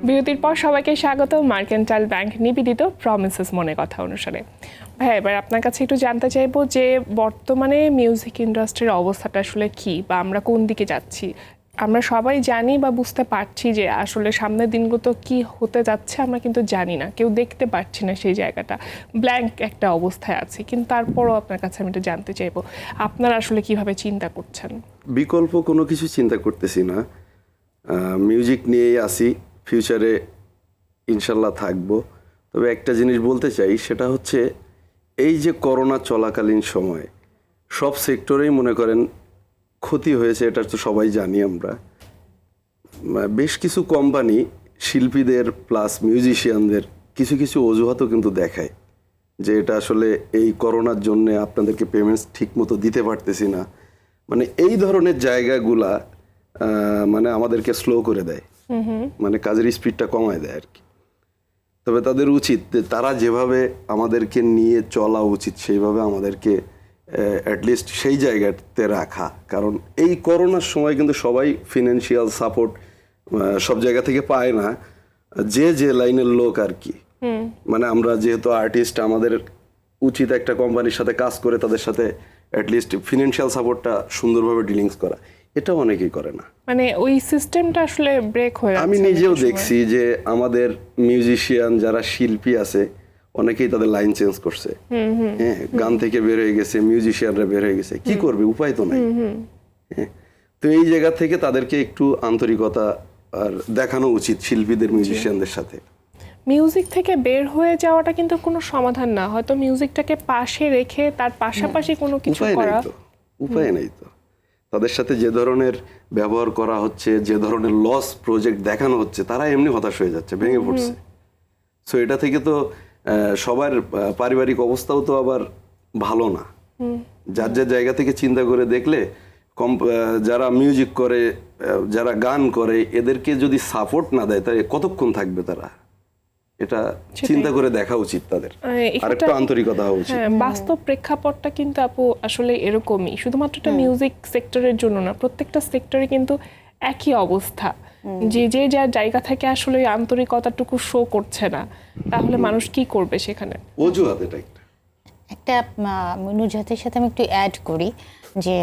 বিরতির পর সবাইকে স্বাগত মার্কেন্টাইল ব্যাংক নিবেদিত প্রমিসেস মনের কথা অনুষ্ঠানে। হ্যাঁ, এবার আপনার কাছে একটু জানতে চাইবো যে বর্তমানে মিউজিক ইন্ডাস্ট্রির অবস্থাটা আসলে কি, বা আমরা কোন দিকে যাচ্ছি। আমরা সবাই জানি বা বুঝতে পারছি যে আসলে সামনের দিনগুলো কি হতে যাচ্ছে আমরা কিন্তু জানি না, কেউ দেখতে পাচ্ছি না, সেই জায়গাটা ব্ল্যাঙ্ক একটা অবস্থায় আছে। কিন্তু তারপরও আপনার কাছে আমি একটু জানতে চাইবো আপনারা আসলে কিভাবে চিন্তা করছেন। বিকল্প কোনো কিছু চিন্তা করতেছি না, মিউজিক নিয়েই আসি, ফিউচারে ইনশাল্লাহ থাকবো। তবে একটা জিনিস বলতে চাই, সেটা হচ্ছে এই যে করোনা চলাকালীন সময় সব সেক্টরেই মনে করেন ক্ষতি হয়েছে, এটা তো সবাই জানি আমরা। বেশ কিছু কোম্পানি শিল্পীদের প্লাস মিউজিশিয়ানদের কিছু কিছু অজুহাতও কিন্তু দেখায় যে এটা আসলে এই করোনার জন্য আপনাদেরকে পেমেন্টস ঠিক মতো দিতে পারতেছি না, মানে এই ধরনের জায়গাগুলা মানে আমাদেরকে স্লো করে দেয়, মানে কাজের স্পিডটা কমায় দেয় আর কি। তবে তাদের উচিত যে তারা যেভাবে আমাদেরকে নিয়ে চলা উচিত সেইভাবে আমাদেরকে অ্যাটলিস্ট সেই জায়গাতে রাখা। কারণ এই করোনার সময় কিন্তু সবাই ফিনান্সিয়াল সাপোর্ট সব জায়গা থেকে পায় না, যে যে লাইনের লোক আর কি। মানে আমরা যেহেতু আর্টিস্ট, আমাদের উচিত একটা কোম্পানির সাথে কাজ করে তাদের সাথে অ্যাটলিস্ট ফিনান্সিয়াল সাপোর্টটা সুন্দরভাবে ডিলিংস করা, এটা অনেকেই করে না। মানে ওই সিস্টেমটা আসলে ব্রেক হয়ে যাচ্ছে। আমি নিজেও দেখছি যে আমাদের মিউজিশিয়ান যারা শিল্পী আছে অনেকেই তাদের লাইন চেঞ্জ করছে, হ্যাঁ, গান থেকে বের হয়ে গেছে, মিউজিশিয়ানরা বের হয়ে গেছে, কি করবে, উপায় তো নাই। হ্যাঁ, তো এই জায়গা থেকে তাদেরকে একটু আন্তরিকতা আর দেখানো উচিত শিল্পীদের মিউজিশিয়ানদের সাথে। মিউজিক থেকে বের হয়ে যাওয়াটা কিন্তু কোনো সমাধান না, হয়তো মিউজিকটাকে পাশে রেখে তার পাশাপাশি কোনো কিছু করা। উপায় নাই তো। তাদের সাথে যে ধরনের ব্যবহার করা হচ্ছে, যে ধরনের লস প্রজেক্ট দেখানো হচ্ছে, তারা এমনি হতাশ হয়ে যাচ্ছে, ভেঙে পড়ছে। সো এটা থেকে তো সবার পারিবারিক অবস্থাও তো আবার ভালো না। যার যার জায়গা থেকে চিন্তা করে দেখলে যারা মিউজিক করে, যারা গান করে, এদেরকে যদি সাপোর্ট না দেয় তাহলে কতক্ষণ থাকবে তারা? এটা চিন্তা করে দেখা উচিত তাদের, আর একটু আন্তরিকতা হওয়া উচিত। বাস্তব প্রেক্ষাপটটা কিন্তু আপু আসলে এরকমই, শুধুমাত্র একটা মিউজিক সেক্টরের জন্য না, প্রত্যেকটা সেক্টরে কিন্তু একই অবস্থা, যে যে যার জায়গা থেকে আসলে আন্তরিকতাটুকু শো করছে না, তাহলে মানুষ কি করবে সেখানে? অজুহাত এটা একটা নুজাতের সাথে আমি একটু অ্যাড করি যে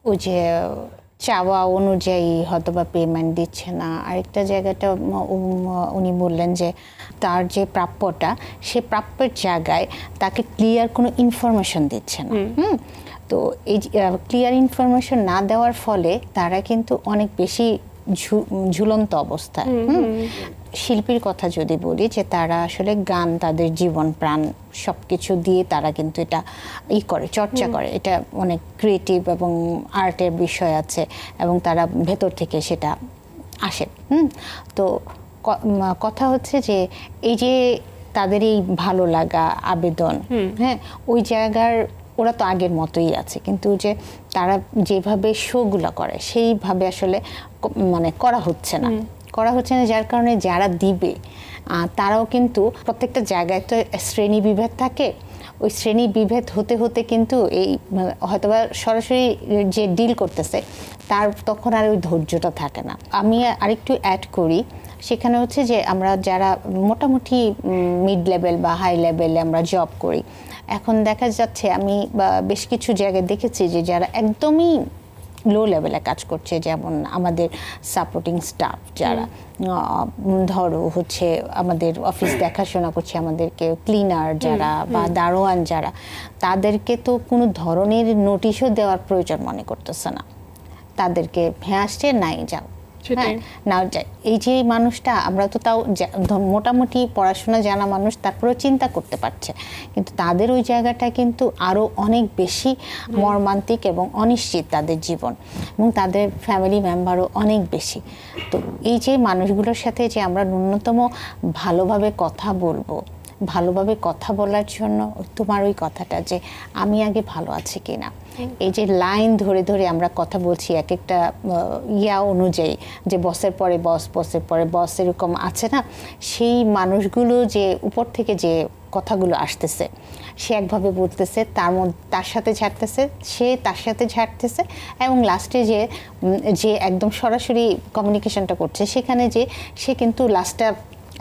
ওই যে চাওয়া অনুযায়ী হয়তো বা পেমেন্ট দিচ্ছে না। আরেকটা জায়গাটা উনি বললেন যে তার যে প্রাপ্যটা, সে প্রাপ্যের জায়গায় তাকে ক্লিয়ার কোনো ইনফরমেশন দিচ্ছে না। তো এই ক্লিয়ার ইনফরমেশন না দেওয়ার ফলে তারা কিন্তু অনেক বেশি ঝুলন্ত অবস্থায়। শিল্পীর কথা যদি বলি, যে তারা আসলে গান তাদের জীবন প্রাণ সব কিছু দিয়ে তারা কিন্তু এটা করে, চর্চা করে, এটা অনেক ক্রিয়েটিভ এবং আর্টের বিষয় আছে এবং তারা ভেতর থেকে সেটা আসে। তো কথা হচ্ছে যে এই যে তাদের এই ভালো লাগা, আবেদন, হ্যাঁ, ওই জায়গার ওরা তো আগের মতোই আছে, কিন্তু যে তারা যেভাবে শোগুলো করে সেইভাবে আসলে মানে করা হচ্ছে না, করা হচ্ছে না, যার কারণে যারা দিবে তারাও কিন্তু প্রত্যেকটা জায়গায় তো শ্রেণী বিভেদ থাকে, ওই শ্রেণী বিভেদ হতে হতে কিন্তু এই হয়তোবা সরাসরি যে ডিল করতেছে তার তখন আর ওই ধৈর্যটা থাকে না। আমি আরেকটু অ্যাড করি, সেখানে হচ্ছে যে আমরা যারা মোটামুটি মিড লেভেল বা হাই লেভেলে আমরা জব করি, এখন দেখা যাচ্ছে আমি বেশ কিছু জায়গায় দেখেছি যে যারা একদমই লো লেভেলে কাজ করছে, যেমন আমাদের সাপোর্টিং স্টাফ যারা ধরো হচ্ছে আমাদের অফিস দেখাশোনা করছে, আমাদেরকে ক্লিনার যারা বা দারোয়ান যারা, তাদেরকে তো কোনো ধরনের নোটিশও দেওয়ার প্রয়োজন মনে করতেছে না, তাদেরকে হ্যাঁ আসছে নাই যাও, হ্যাঁ নাও যাই। এই যে মানুষটা, আমরা তো তাও মোটামুটি পড়াশোনা জানা মানুষ, তারপরেও চিন্তা করতে পারছে, কিন্তু তাদের ওই জায়গাটা কিন্তু আরও অনেক বেশি মর্মান্তিক এবং অনিশ্চিত তাদের জীবন, এবং তাদের ফ্যামিলি মেম্বারও অনেক বেশি। তো এই যে মানুষগুলোর সাথে যে আমরা ন্যূনতম ভালোভাবে কথা বলবো, ভালোভাবে কথা বলার জন্য তোমার ওই কথাটা যে আমি আগে ভালো আছি কিনা, এই যে লাইন ধরে ধরে আমরা কথা বলছি এক একটা অনুযায়ী, যে বসের পরে বস, বসের পরে বস, এরকম আছে না, সেই মানুষগুলো যে উপর থেকে যে কথাগুলো আসতেছে, সে একভাবে বলতেছে, তার সাথে ঝাড়তেছে, সে তার সাথে ঝাড়তেছে, এবং লাস্টে যে একদম সরাসরি কমিউনিকেশনটা করছে, সেখানে যে সে কিন্তু লাস্টটা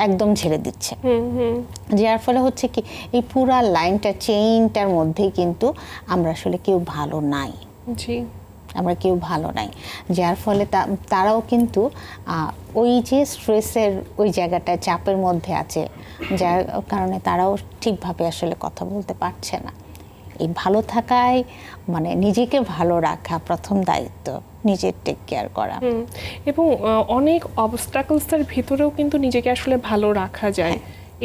একদম ঝেড়ে দিচ্ছে, যার ফলে হচ্ছে কি এই পুরা লাইনটা চেইনটার মধ্যেই কিন্তু আমরা আসলে কেউ ভালো নাই, আমরা কেউ ভালো নাই, যার ফলে তারাও কিন্তু ওই যে স্ট্রেসের ওই জায়গাটা চাপের মধ্যে আছে, যার কারণে তারাও ঠিকভাবে আসলে কথা বলতে পারছে না। এই ভালো থাকায় মানে নিজেকে ভালো রাখা প্রথম দায়িত্ব, নিজের টেক কেয়ার করা, এবং অনেক অবস্ট্রাকলসের ভিতরেও কিন্তু নিজেকে আসলে ভালো রাখা যায়।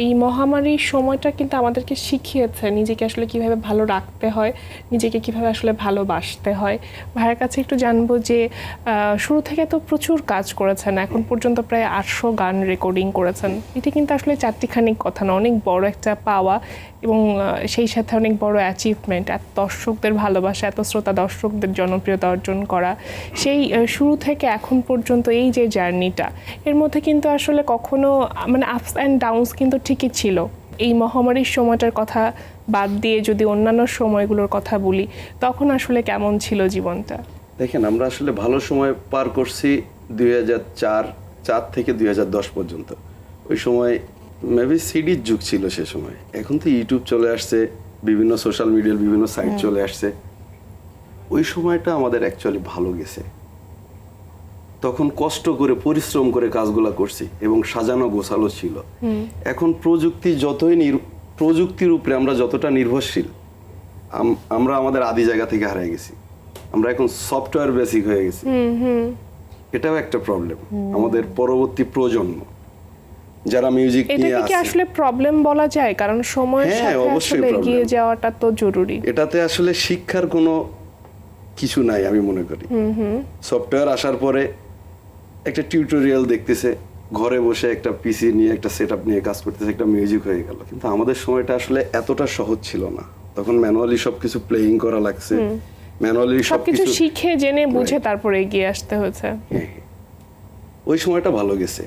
এই মহামারীর সময়টা কিন্তু আমাদেরকে শিখিয়েছে নিজেকে আসলে কিভাবে ভালো রাখতে হয়, নিজেকে কিভাবে আসলে ভালোবাসতে হয়। ভাইয়ের কাছে একটু জানবো যে শুরু থেকে তো প্রচুর কাজ করেছেন, এখন পর্যন্ত প্রায় 800 গান রেকর্ডিং করেছেন। এটি কিন্তু আসলে চারটিখানিক কথা না, অনেক বড় একটা পাওয়া, এবং সেই সাথে অনেক বড় অ্যাচিভমেন্ট। এত দর্শকদের ভালোবাসা, এত শ্রোতা দর্শকদের জনপ্রিয়তা অর্জন করা, সেই শুরু থেকে এখন পর্যন্ত এই যে জার্নিটা, এর মধ্যে কিন্তু আসলে কখনো মানে আপস অ্যান্ড ডাউনস কিন্তু ঠিকই ছিল। এই মহামারীর সময়টার কথা বাদ দিয়ে যদি অন্যান্য সময়গুলোর কথা বলি, তখন আসলে কেমন ছিল জীবনটা? দেখেন, আমরা আসলে ভালো সময় পার করছি 2004 থেকে 2010 পর্যন্ত। ওই সময় মেবি সিডির যুগ ছিল সে সময়। এখন তো ইউটিউব চলে আসছে, বিভিন্ন সোশ্যাল মিডিয়ার বিভিন্ন সাইট চলে আসছে। ওই সময়টা আমাদের অ্যাকচুয়ালি ভালো গেছে। তখন কষ্ট করে পরিশ্রম করে কাজগুলা করছি এবং সাজানো গোছালো ছিল। এখন প্রযুক্তির উপরে আমরা যতটা নির্ভরশীল, আমরা আমাদের আদি জায়গা থেকে হারিয়ে গেছি। আমরা এখন সফটওয়্যার বেসিক হয়ে গেছি। এটাও একটা প্রবলেম আমাদের পরবর্তী প্রজন্ম যারা মিউজিক নিয়ে আছে। এটা কি আসলে প্রবলেম বলা যায়? কারণ সময়ের সাথে আসলে এগিয়ে যাওয়াটা তো জরুরি। এটাতে আসলে শিক্ষার কোনো কিছু নাই আমি মনে করি। সফটওয়্যার আসার পরে একটা টিউটোরিয়াল দেখতেছে, ঘরে বসে একটা পিসি নিয়ে একটা সেটআপ নিয়ে কাজ করতেছে, একটা মিউজিক হয়ে গেল। কিন্তু আমাদের সময়টা আসলে এতটা সহজ ছিল না। তখন ম্যানুয়ালি সবকিছু প্লেইং করা লাগছে, ম্যানুয়ালি সবকিছু শিখে জেনে বুঝে তারপরে এগিয়ে আসতে হয়েছে। ওই সময়টা ভালো গেছে।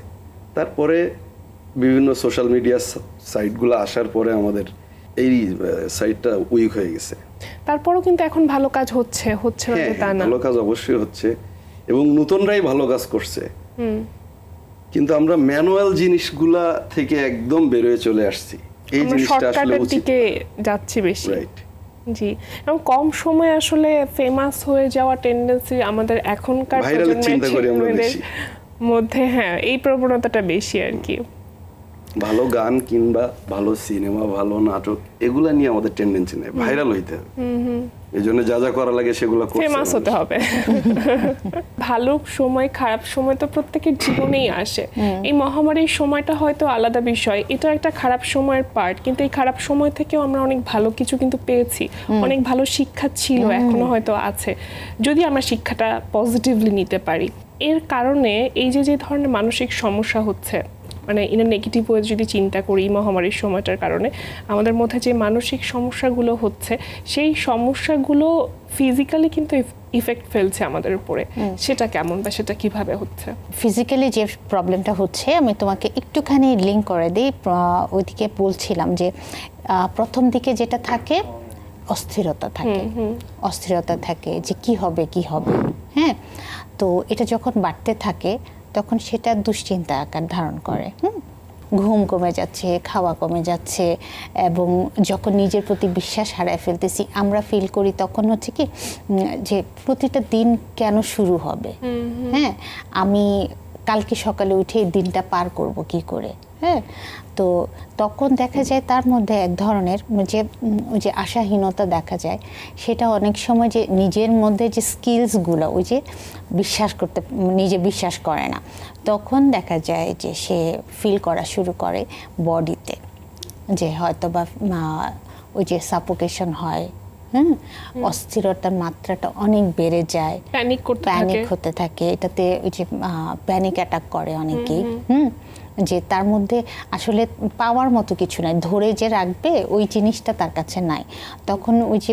তারপরে বিভিন্ন সোশ্যাল মিডিয়া সাইটগুলো আসার পরে আমাদের এই সাইটটা উইক হয়ে গেছে। তারপরেও কিন্তু এখন ভালো কাজ হচ্ছে না তা না, ভালো কাজ অবশ্যই হচ্ছে এবং নতুনরাই ভালো কাজ করছে। কিন্তু আমরা ম্যানুয়াল জিনিসগুলা থেকে একদম বের হয়ে চলে আসছি। এই জিনিসটা আসলে উচিত দিকে যাচ্ছি বেশি। জি, এবং কম সময়ে আসলে ফেমাস হয়ে যাওয়া টেন্ডেন্সি আমাদের এখনকার প্রজন্মের মধ্যে, হ্যাঁ, এই প্রবণতাটা বেশি আর কি। ভালো গান কিংবা ভালো সিনেমা, ভালো নাটক, এগুলা নিয়ে আমাদের টেন্ডেন্সি নেই, ভাইরাল হইতে হবে। এই জন্য যা যা করা লাগে সেগুলো ফেমাস হতে হবে। ভালো সময় খারাপ সময় তো প্রত্যেকের জীবনেই আসে। এই মহামারীর সময়টা হয়তো আলাদা বিষয়, এটা একটা খারাপ সময়ের পার্ট, কিন্তু এই খারাপ সময় থেকেও আমরা অনেক ভালো কিছু কিন্তু পেয়েছি, অনেক ভালো শিক্ষা ছিল, এখনো হয়তো আছে, যদি আমরা শিক্ষাটা পজিটিভলি নিতে পারি। এর কারণে এই যে ধরনের মানসিক সমস্যা হচ্ছে, মানে ইন এ নেগেটিভ ওয়ে যদি চিন্তা করি, মহামারীর সময়টার কারণে আমাদের মধ্যে যে মানসিক সমস্যাগুলো হচ্ছে, সেই সমস্যাগুলো ফিজিক্যালি কিন্তু ইফেক্ট ফেলছে আমাদের উপরে, সেটা কেমন বা সেটা কিভাবে হচ্ছে? ফিজিক্যালি যে প্রবলেমটা হচ্ছে আমি তোমাকে একটুখানি লিঙ্ক করে দিই। ওইদিকে বলছিলাম যে প্রথম দিকে যেটা থাকে অস্থিরতা থাকে, অস্থিরতা থাকে যে কি হবে কি হবে। হ্যাঁ, তো এটা যখন বাড়তে থাকে তখন সেটা দুশ্চিন্তা আকার ধারণ করে। ঘুম কমে যাচ্ছে, খাওয়া কমে যাচ্ছে, এবং যখন নিজের প্রতি বিশ্বাস হারায় ফেলতেছি আমরা ফিল করি তখন হচ্ছে কি যে প্রতিটা দিন কেন শুরু হবে, হ্যাঁ আমি কালকে সকালে উঠে এই দিনটা পার করব কি করে। হ্যাঁ, তো তখন দেখা যায় তার মধ্যে এক ধরনের যে আশাহীনতা দেখা যায়। সেটা অনেক সময় যে নিজের মধ্যে যে স্কিলসগুলো ওই যে বিশ্বাস করতে নিজে বিশ্বাস করে না, তখন দেখা যায় যে সে ফিল করা শুরু করে বডিতে যে হয়তো বা ওই যে সাফোকেশন হয়, অস্থিরতার মাত্রাটা অনেক বেড়ে যায়, প্যানিক হতে থাকে। এটাতে ওই যে প্যানিক অ্যাটাক করে অনেকেই। যে তার মধ্যে আসলে পাওয়ার মতো কিছু নাই, ধরে যে রাখবে ওই জিনিসটা তার কাছে নাই। তখন ওই যে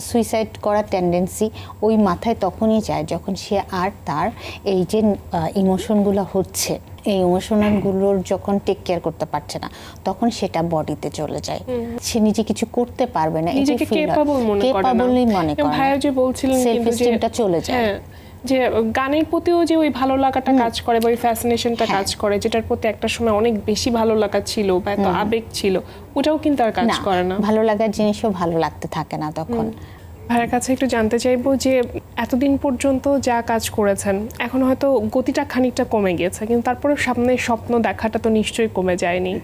সুইসাইড করার টেন্ডেন্সি ওই মাথায় তখনই যায় যখন সে আর তার এই যে ইমোশনগুলো হচ্ছে এই ইমোশনালগুলোর যখন টেক কেয়ার করতে পারছে না তখন সেটা বডিতে চলে যায়। সে নিজে কিছু করতে পারবে না, নিজেকে কেপাবলই মনে করে। ভাইয়া যে বলছিলেন সেলফ এস্টিমটা চলে যায়। যে গানের প্রতিও যে ওই ভালো লাগাটা কাজ করে বা ওই ফ্যাসিনেশনটা কাজ করে, যেটার প্রতি একটা সময় অনেক বেশি ভালো লাগা ছিল বা এত আবেগ ছিল, ওটাও কিন্তু আর কাজ করে না। ভালো লাগার জিনিসও ভালো লাগতে থাকে না তখন। ভাইয়ের কাছে একটু জানতে চাইবো যে এতদিন পর্যন্ত যা কাজ করেছেন এখন হয়তো গতিটা খানিকটা কমে গিয়েছে, কিন্তু তারপরে সামনে স্বপ্ন দেখাটা তো নিশ্চয়ই কমে যায়নি।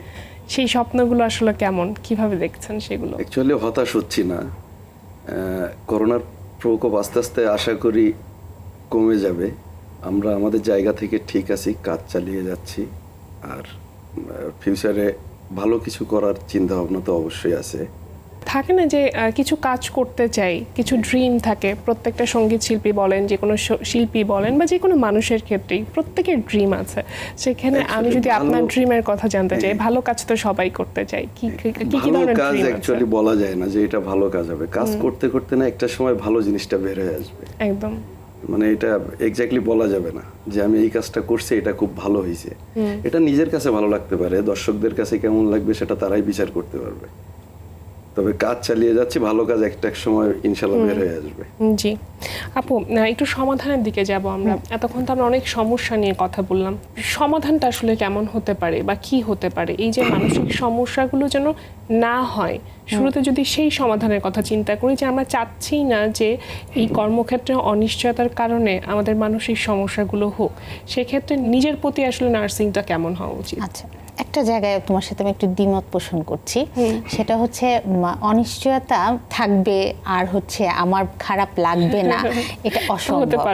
সেই স্বপ্নগুলো আসলে কেমন, কিভাবে দেখছেন সেগুলো? অ্যাকচুয়ালি হতাশ হচ্ছি না। করোনার প্রকোপ আস্তে আস্তে আশা করি কমে যাবে। আমরা আমাদের জায়গা থেকে ঠিক আছি, কাজ চালিয়ে যাচ্ছি। আর ফিউচারে ভালো কিছু করার চিন্তা ভাবনা তো অবশ্যই আছে। থাকে না যে কিছু কাজ করতে চাই, কিছু ড্রিম থাকে। প্রত্যেকটা সঙ্গীত শিল্পী বলেন, যে কোনো শিল্পী বলেন বা যে কোনো মানুষের ক্ষেত্রেই প্রত্যেকের ড্রিম আছে। সেখানে আমি যদি আপনার ড্রিমের কথা জানতে চাই, ভালো কাজ তো সবাই করতে চাই, কি ধরনের কাজ ড্রিম আছে? অ্যাকচুয়ালি বলা যায় না যে এটা ভালো কাজ হবে। কাজ করতে করতে না একটা সময় ভালো জিনিসটা বের হয়ে আসবে। একদম, মানে এটা এক্স্যাক্টলি বলা যাবে না যে আমি এই কাজটা করছি এটা খুব ভালো হয়েছে। এটা নিজের কাছে ভালো লাগতে পারে, দর্শকদের কাছে কেমন লাগবে সেটা তারাই বিচার করতে পারবে। তবে কাজ চালিয়ে যাচ্ছি, ভালো কাজ একটা সময় ইনশাল্লাহ বের হয়ে আসবে। জি আপু, একটু সমাধানের দিকে যাব আমরা। এতক্ষণ তো আমরা অনেক সমস্যা নিয়ে কথা বললাম, সমাধানটা আসলে কেমন হতে পারে বা কি হতে পারে? এই যে মানসিক সমস্যাগুলো যেন না হয়, শুরুতে যদি সেই সমাধানের কথা চিন্তা করি যে আমরা চাচ্ছি না যে এই কর্মক্ষেত্রে অনিশ্চয়তার কারণে আমাদের মানসিক সমস্যাগুলো হোক, সেক্ষেত্রে নিজের প্রতি আসলে নার্সিংটা কেমন হওয়া উচিত? আচ্ছা, একটা জায়গায় তোমার সাথে আমি একটু দ্বিমত পোষণ করছি। সেটা হচ্ছে অনিশ্চয়তা থাকবে আর হচ্ছে আমার খারাপ লাগবে না, এটা অসম্ভব।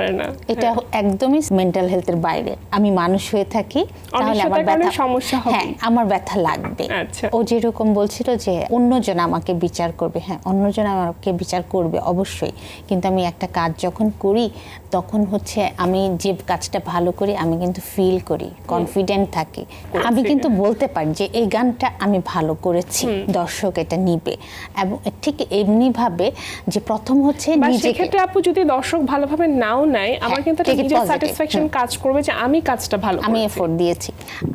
এটা একদমই মেন্টাল হেলথের বাইরে। আমি মানুষ হয়ে থাকি, তাহলে আমার ব্যথা সমস্যা হবে, হ্যাঁ আমার ব্যথা লাগবে। ও যেরকম বলছিল যে অন্যজন আমাকে বিচার করবে, হ্যাঁ অন্যজন আমাকে বিচার করবে অবশ্যই, কিন্তু আমি একটা কাজ যখন করি তখন হচ্ছে আমি যে কাজটা ভালো করি আমি কিন্তু ফিল করি, কনফিডেন্ট থাকি, আমি কিন্তু বলতে পারি যে এই গানটা আমি ভালো করেছি, দর্শক এটা নিবে। এবং ঠিক এমনি ভাবে যে প্রথম হচ্ছে নিজেকে, সেক্ষেত্রে আপু যদি দর্শক ভালোভাবে নাও নেয়, আমার কিন্তু একটা নিজের স্যাটিসফ্যাকশন কাজ করবে যে আমি কাজটা ভালো করেছি, আমি এফোর্ট দিয়েছি।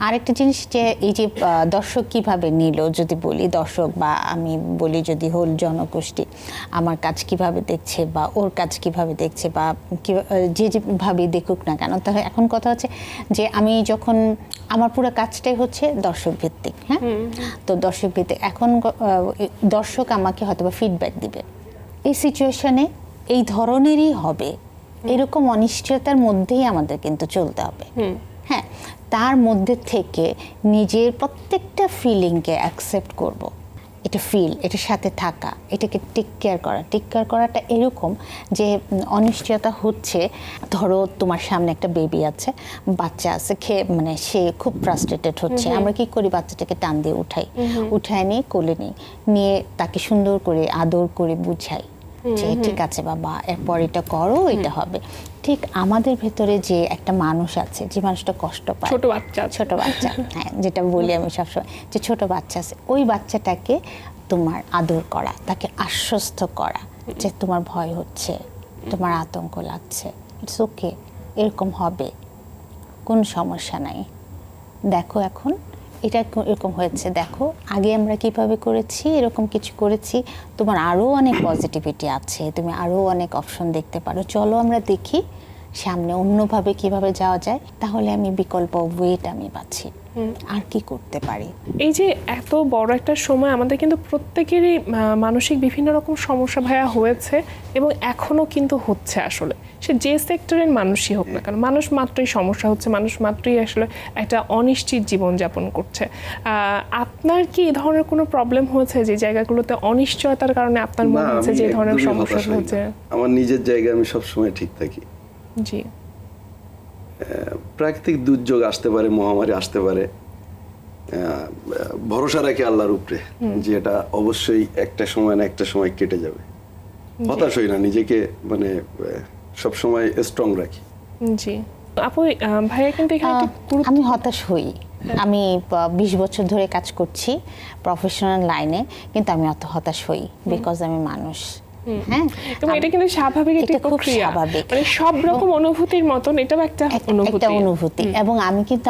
আরেকটা জিনিস যে এই যে দর্শক কিভাবে নিল, যদি বলি দর্শক বা আমি বলি যদি হোল জনগোষ্ঠী আমার কাজ কিভাবে দেখছে বা ওর কাজ কিভাবে দেখছে বা যে যেভাবে দেখুক না কেন, তাহলে এখন কথা হচ্ছে যে আমি যখন আমার পুরো কাজটাই হচ্ছে দর্শক ভিত্তিক। হ্যাঁ, তো দর্শক ভিত্তিক এখন দর্শক আমাকে হয়তো বা ফিডব্যাক দিবে, এই সিচুয়েশনে এই ধরনেরই হবে, এরকম অনিশ্চয়তার মধ্যেই আমাদের কিন্তু চলতে হবে। হ্যাঁ, তার মধ্যে থেকে নিজের প্রত্যেকটা ফিলিংকে অ্যাকসেপ্ট করব, এটা ফিল, এটার সাথে থাকা, এটাকে টেক কেয়ার করা। টেক কেয়ার করাটা এরকম যে অনিশ্চয়তা হচ্ছে, ধরো তোমার সামনে একটা বেবি আছে, বাচ্চা আছে, মানে সে খুব ফ্রাস্ট্রেটেড হচ্ছে, আমরা কি করি বাচ্চাটাকে টান দিয়ে উঠায় নিয়ে কোলে নিয়ে তাকে সুন্দর করে আদর করে বুঝাই যে ঠিক আছে বাবা, এরপর এটা করো, এটা হবে। ঠিক আমাদের ভেতরে যে একটা মানুষ আছে, যে মানুষটা কষ্ট পায়, ছোট বাচ্চা হ্যাঁ যেটা বলি আমি সবসময়, যে ছোট বাচ্চা আছে, ওই বাচ্চাটাকে তোমার আদর করা, তাকে আশ্বস্ত করা যে তোমার ভয় হচ্ছে, তোমার আতঙ্ক লাগছে, ইটস ওকে, এরকম হবে, কোনো সমস্যা নাই। দেখো এখন এটা এরকম হয়েছে, দেখো আগে আমরা কিভাবে করেছি, এরকম কিছু করেছি, তোমার আরও অনেক পজিটিভিটি আছে, তুমি আরও অনেক অপশন দেখতে পারো, চলো আমরা দেখি সামনে অন্যভাবে কিভাবে যাওয়া যায়, তাহলে আমি বিকল্প ওয়েট আমি পাচ্ছি, আর কি করতে পারি। এই যে এত বড় একটা সময় আমাদের কিন্তু প্রত্যেকেরই মানসিক বিভিন্ন রকম সমস্যা ভাইয়া হয়েছে এবং এখনো কিন্তু হচ্ছে। আসলে সে যে সেক্টরের মানুষই হোক না কেন, মানুষ মাত্রই সমস্যা হচ্ছে, মানুষ মাত্রই আসলে একটা অনিশ্চিত জীবনযাপন করছে। আপনার কি এই ধরনের কোনো প্রবলেম হয়েছে যে জায়গাগুলোতে অনিশ্চয়তার কারণে আপনার মনে হচ্ছে যে এই ধরনের সমস্যা হচ্ছে? আমার নিজের জায়গায় আমি সবসময় ঠিক থাকি। জি, প্রাকৃতিক দুর্যোগ আসতে পারে, মহামারী আসতে পারে, ভরসা রাখি আল্লাহর উপরে যে এটা অবশ্যই একটা সময় না একটা সময় কেটে যাবে। হতাশ হই না, নিজেকে মানে সবসময় স্ট্রং রাখি। জি আপু, ভাইয়া কিন্তু এখানে একটু আমি হতাশ হই, আমি 20 বছর ধরে কাজ করছি প্রফেশনাল লাইনে, কিন্তু আমি অত হতাশ হই বিকজ আমি মানুষ। হ্যাঁ, এবং এটা কিন্তু স্বাভাবিক একটা এটা খুব প্রক্রিয়া, স্বাভাবিক। মানে সব রকম অনুভূতির মতন এটাও একটা অনুভূতি। এবং আমি কিন্তু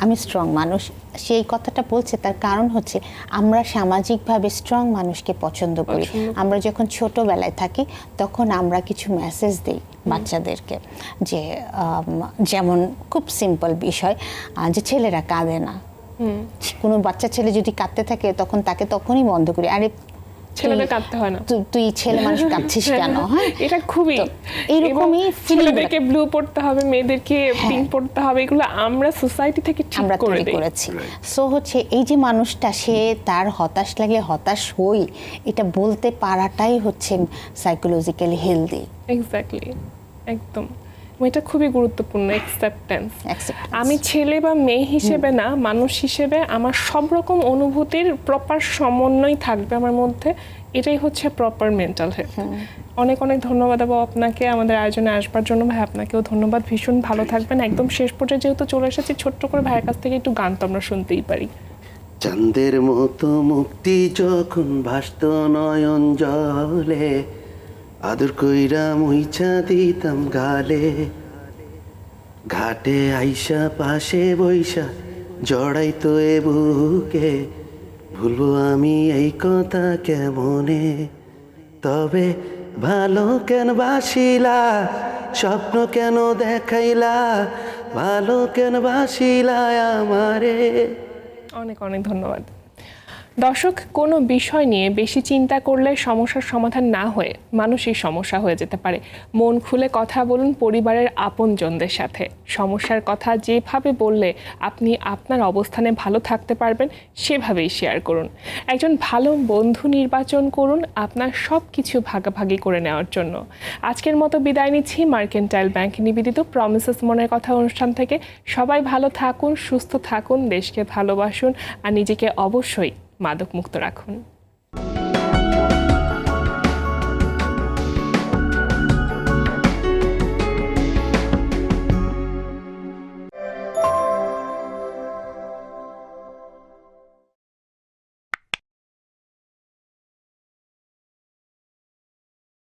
আমি স্ট্রং মানুষ, সেই কথাটা বলছে তার কারণ হচ্ছে আমরা সামাজিকভাবে স্ট্রং মানুষকে পছন্দ করি। আমরা যখন ছোটবেলায় থাকি তখন আমরা কিছু মেসেজ দিই বাচ্চাদেরকে, যে যেমন খুব সিম্পল বিষয়, যে ছেলেরা কাঁদে না। কোনো বাচ্চা ছেলে যদি কাঁদতে থাকে তখন তাকে তখনই বন্ধ করি, আরে ছেলেদের কাঁদতে হয় না, তুই ছেলে মানুষ কাঁদছিস কেন? হ্যাঁ, এটা খুবই এরকমই ছেলেদেরকে ব্লু পড়তে হবে, মেয়েদেরকে পিঙ্ক পড়তে হবে, এগুলো আমরা সোসাইটি থেকে ঠিক আমরা করে তৈরি করেছি। সো হচ্ছে এই যে মানুষটা, সে তার হতাশ লাগলে হতাশ হই, এটা বলতে পারাটাই হচ্ছে সাইকোলজিক্যালি হেলদি। এক্স্যাক্টলি, একদম এটা খুবই গুরুত্বপূর্ণ, অ্যাকসেপ্টেন্স। Acceptance. আমি ছেলে বা মেয়ে হিসেবে না, মানুষ হিসেবে আমার সব রকম অনুভূতির প্রপার সমন্বয় থাকবে আমার মধ্যে, এটাই হচ্ছে প্রপার মেন্টাল হেলথ। অনেক অনেক ধন্যবাদ আপু আপনাকে আমাদের আয়োজনে আসবার জন্য। ভাই আপনাকেও ধন্যবাদ, ভীষণ ভালো থাকবেন। একদম শেষ পর্যায়ে যেহেতু চলে এসেছি, ছোট্ট করে ভাইয়ের কাছ থেকে একটু গান তো আমরা শুনতেই পারি। চাঁদের মতো মুক্তি যখন ভাসত নয়ন জলে, আদর কইরা মুইছা দিতাম গালে, ঘাটে আইসা পাশে বইসা জড়াইতো এ বুকে, ভুলবো আমি এই কথা কেমনে? তবে ভালো কেন বাসিলা, স্বপ্ন কেন দেখাইলা, ভালো কেন বাসিলা আমারে। অনেক অনেক ধন্যবাদ। দর্শক, কোনো বিষয় নিয়ে বেশি চিন্তা করলে সমস্যার সমাধান না হয়ে মানসিক সমস্যা হয়ে যেতে পারে। মন খুলে কথা বলুন পরিবারের আপনজনদের সাথে। সমস্যার কথা যেভাবে বললে আপনি আপনার অবস্থানে ভালো থাকতে পারবেন সেভাবেই শেয়ার করুন। একজন ভালো বন্ধু নির্বাচন করুন আপনার সব কিছু ভাগাভাগি করে নেওয়ার জন্য। আজকের মতো বিদায় নিচ্ছি মার্কেন্টাইল ব্যাংক নিবেদিত প্রমিসেস মনের কথা অনুষ্ঠান থেকে। সবাই ভালো থাকুন, সুস্থ থাকুন, দেশকে ভালোবাসুন আর নিজেকে অবশ্যই মাদক মুক্ত রাখুন।